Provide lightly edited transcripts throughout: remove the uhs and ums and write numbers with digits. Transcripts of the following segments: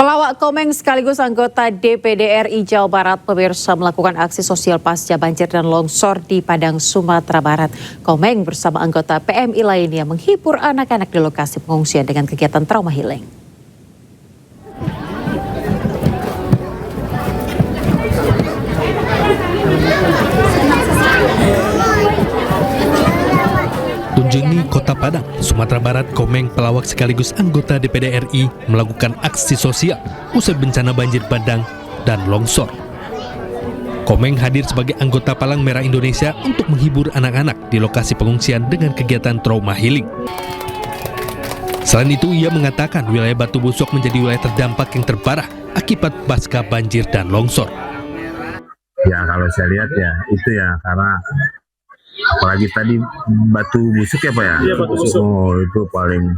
Pelawak Komeng sekaligus anggota DPD RI Jawa Barat pemirsa melakukan aksi sosial pasca banjir dan longsor di Padang, Sumatera Barat. Komeng bersama anggota PMI lainnya menghibur anak-anak di lokasi pengungsian dengan kegiatan trauma healing. Kunjungi Kota Padang, Sumatera Barat, Komeng pelawak sekaligus anggota DPD RI melakukan aksi sosial usai bencana banjir bandang dan longsor. Komeng hadir sebagai anggota Palang Merah Indonesia untuk menghibur anak-anak di lokasi pengungsian dengan kegiatan trauma healing. Selain itu, ia mengatakan wilayah Batu Busuk menjadi wilayah terdampak yang terparah akibat pasca banjir dan longsor. Ya kalau saya lihat ya itu ya karena apalagi tadi Batu Busuk ya Pak ya? Iya, Batu Busuk. Oh itu paling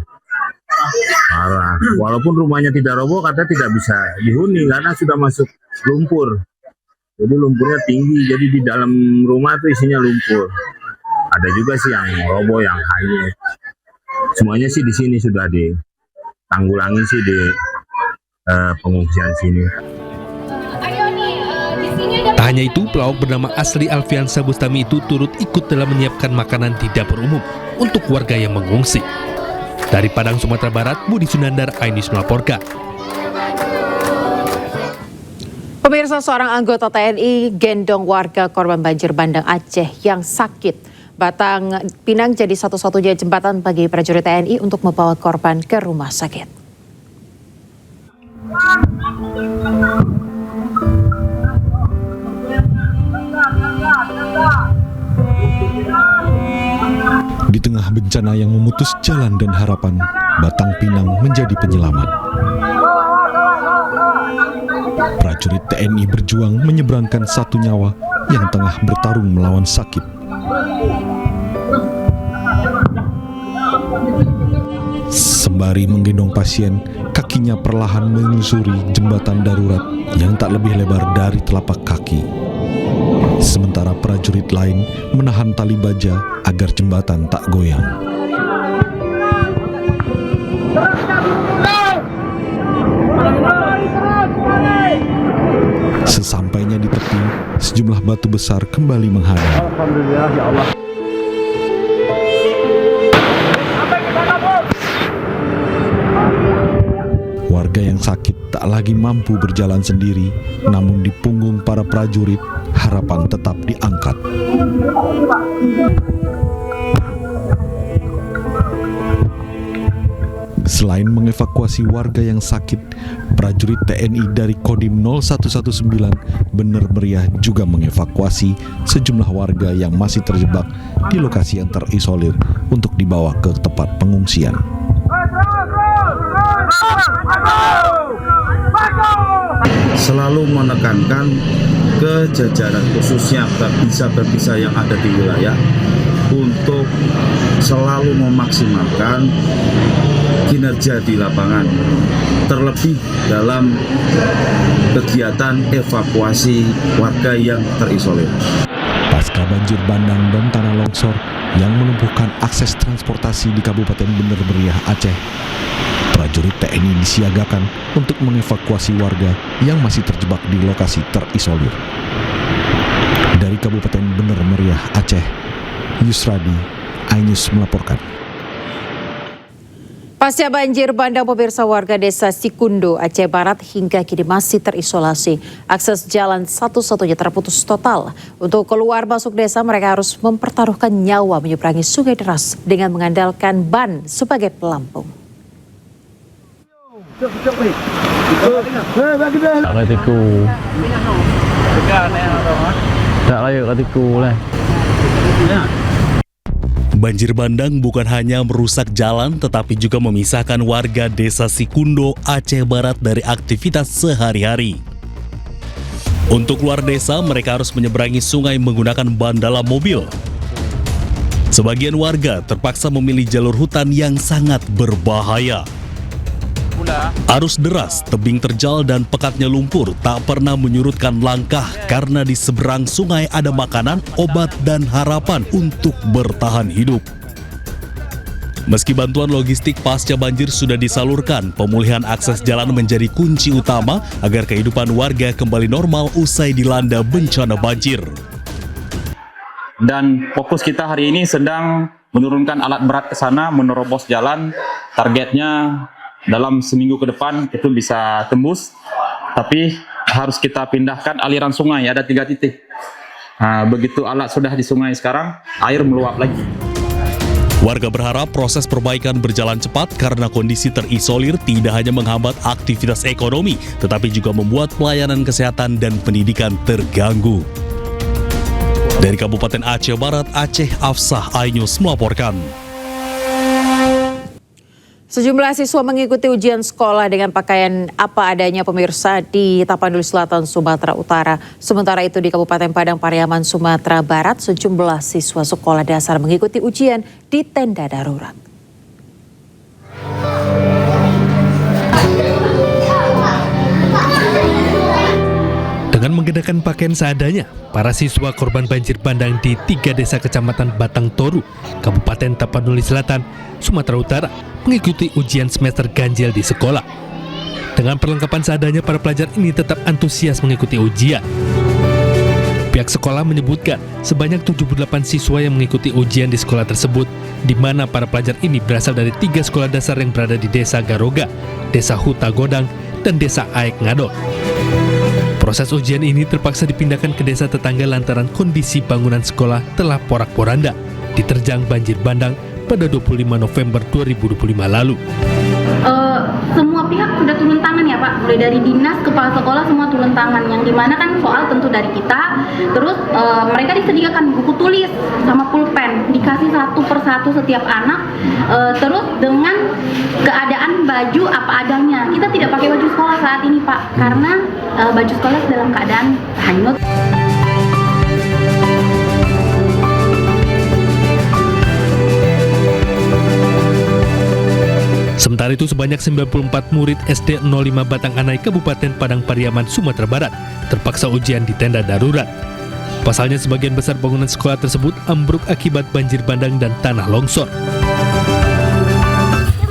parah. Walaupun rumahnya tidak roboh katanya tidak bisa dihuni karena sudah masuk lumpur. Jadi lumpurnya tinggi, jadi di dalam rumah itu isinya lumpur. Ada juga sih yang roboh, yang hanyut. Semuanya sih di sini sudah ditanggulangi sih di pengungsian sini. Tak hanya itu, pelawak bernama Asri Alfiansa Bustami itu turut ikut dalam menyiapkan makanan di dapur umum untuk warga yang mengungsi. Dari Padang, Sumatera Barat, Budi Sunandar, iNews melaporkan. Pemirsa, seorang anggota TNI gendong warga korban banjir bandang Aceh yang sakit. Batang Pinang jadi satu-satunya jembatan bagi prajurit TNI untuk membawa korban ke rumah sakit. Di tengah bencana yang memutus jalan dan harapan, Batang Pinang menjadi penyelamat. Prajurit TNI berjuang menyeberangkan satu nyawa yang tengah bertarung melawan sakit. Sembari menggendong pasien, kakinya perlahan menyusuri jembatan darurat yang tak lebih lebar dari telapak kaki. Sementara prajurit lain menahan tali baja agar jembatan tak goyang. Sesampainya di tepi, sejumlah batu besar kembali menghadap. Alhamdulillah ya Allah. Warga yang sakit tak lagi mampu berjalan sendiri, namun di punggung para prajurit, harapan tetap diangkat. Selain mengevakuasi warga yang sakit, prajurit TNI dari Kodim 0119 Bener Meriah juga mengevakuasi sejumlah warga yang masih terjebak di lokasi yang terisolir untuk dibawa ke tempat pengungsian. Selalu menekankan ke jajaran khususnya babinsa yang ada di wilayah untuk selalu memaksimalkan kinerja di lapangan, terlebih dalam kegiatan evakuasi warga yang terisolir. Pasca banjir bandang dan tanah longsor yang melumpuhkan akses transportasi di Kabupaten Bener Meriah, Aceh, prajurit TNI disiagakan untuk mengevakuasi warga yang masih terjebak di lokasi terisolir. Dari Kabupaten Bener Meriah, Aceh, Yusradi, iNews melaporkan. Pasca banjir bandang, pemirsa, warga desa Sikundo, Aceh Barat hingga kini masih terisolasi. Akses jalan satu-satunya terputus total. Untuk keluar masuk desa, mereka harus mempertaruhkan nyawa menyeberangi sungai deras dengan mengandalkan ban sebagai pelampung. Banjir bandang bukan hanya merusak jalan tetapi juga memisahkan warga desa Sikundo, Aceh Barat dari aktivitas sehari-hari. Untuk keluar desa, mereka harus menyeberangi sungai menggunakan ban dalam mobil. Sebagian warga terpaksa memilih jalur hutan yang sangat berbahaya. Arus deras, tebing terjal dan pekatnya lumpur tak pernah menyurutkan langkah karena di seberang sungai ada makanan, obat dan harapan untuk bertahan hidup. Meski bantuan logistik pasca banjir sudah disalurkan, pemulihan akses jalan menjadi kunci utama agar kehidupan warga kembali normal usai dilanda bencana banjir. Dan fokus kita hari ini sedang menurunkan alat berat ke sana, menerobos jalan. Targetnya dalam seminggu ke depan itu bisa tembus, tapi harus kita pindahkan aliran sungai, ada 3 titik. Nah, begitu alat sudah di sungai sekarang, air meluap lagi. Warga berharap proses perbaikan berjalan cepat karena kondisi terisolir tidak hanya menghambat aktivitas ekonomi, tetapi juga membuat pelayanan kesehatan dan pendidikan terganggu. Dari Kabupaten Aceh Barat, Aceh, Afsah iNews melaporkan. Sejumlah siswa mengikuti ujian sekolah dengan pakaian apa adanya pemirsa di Tapanuli Selatan, Sumatera Utara. Sementara itu di Kabupaten Padang Pariaman, Sumatera Barat, sejumlah siswa sekolah dasar mengikuti ujian di tenda darurat. Dengan menggunakan pakaian seadanya, para siswa korban banjir bandang di 3 desa kecamatan Batang Toru, Kabupaten Tapanuli Selatan, Sumatera Utara, mengikuti ujian semester ganjil di sekolah. Dengan perlengkapan seadanya, para pelajar ini tetap antusias mengikuti ujian. Pihak sekolah menyebutkan sebanyak 78 siswa yang mengikuti ujian di sekolah tersebut, di mana para pelajar ini berasal dari 3 sekolah dasar yang berada di Desa Garoga, Desa Huta Godang, dan Desa Aek Ngadot. Proses ujian ini terpaksa dipindahkan ke desa tetangga lantaran kondisi bangunan sekolah telah porak-poranda diterjang banjir bandang pada 25 November 2025 lalu. Semua pihak sudah turun tangan ya Pak, mulai dari dinas, kepala sekolah semua turun tangan, yang dimana kan soal tentu dari kita. Terus mereka disediakan buku tulis sama pulpen, dikasih satu persatu setiap anak, terus dengan keadaan baju apa adanya. Kita tidak pakai baju sekolah saat ini Pak, karena baju sekolah dalam keadaan hanyut. Sementara itu sebanyak 94 murid SD 05 Batang Anai Kabupaten Padang Pariaman, Sumatera Barat terpaksa ujian di tenda darurat. Pasalnya sebagian besar bangunan sekolah tersebut ambruk akibat banjir bandang dan tanah longsor.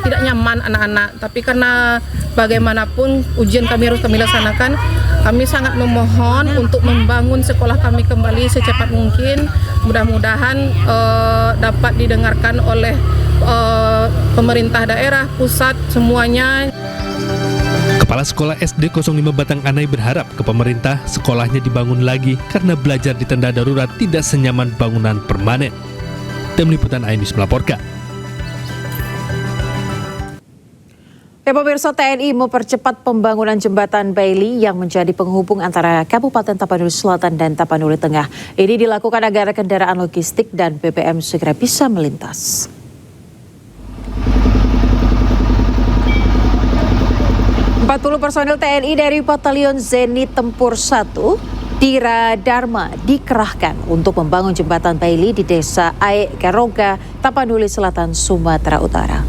Tidak nyaman anak-anak, tapi karena bagaimanapun ujian kami harus kami laksanakan, kami sangat memohon untuk membangun sekolah kami kembali secepat mungkin. Mudah-mudahan dapat didengarkan oleh pemerintah daerah, pusat, semuanya. Kepala Sekolah SD 05 Batang Anai berharap ke pemerintah sekolahnya dibangun lagi karena belajar di tenda darurat tidak senyaman bangunan permanen. Tim Liputan iNews melaporkan. Pemirsa, TNI mempercepat pembangunan jembatan Bailey yang menjadi penghubung antara Kabupaten Tapanuli Selatan dan Tapanuli Tengah. Ini dilakukan agar kendaraan logistik dan BBM segera bisa melintas. 40 personel TNI dari Batalion Zenit Tempur 1 Tira Dharma dikerahkan untuk membangun jembatan Bailey di Desa Aek Garoga, Tapanuli Selatan, Sumatera Utara.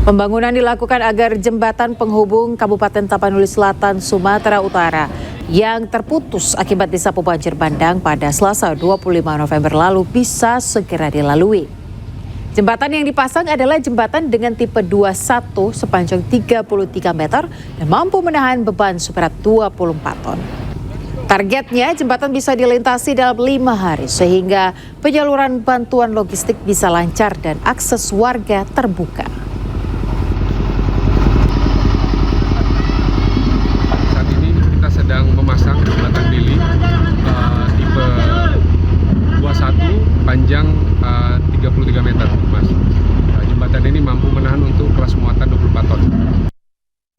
Pembangunan dilakukan agar jembatan penghubung Kabupaten Tapanuli Selatan, Sumatera Utara yang terputus akibat disapu banjir bandang pada Selasa 25 November lalu bisa segera dilalui. Jembatan yang dipasang adalah jembatan dengan tipe 21 sepanjang 33 meter dan mampu menahan beban seberat 24 ton. Targetnya jembatan bisa dilintasi dalam 5 hari sehingga penyaluran bantuan logistik bisa lancar dan akses warga terbuka. Saat ini kita sedang memasang jembatan Bailey tipe 21 panjang 33 meter, Mas. Jembatan ini mampu menahan untuk kelas muatan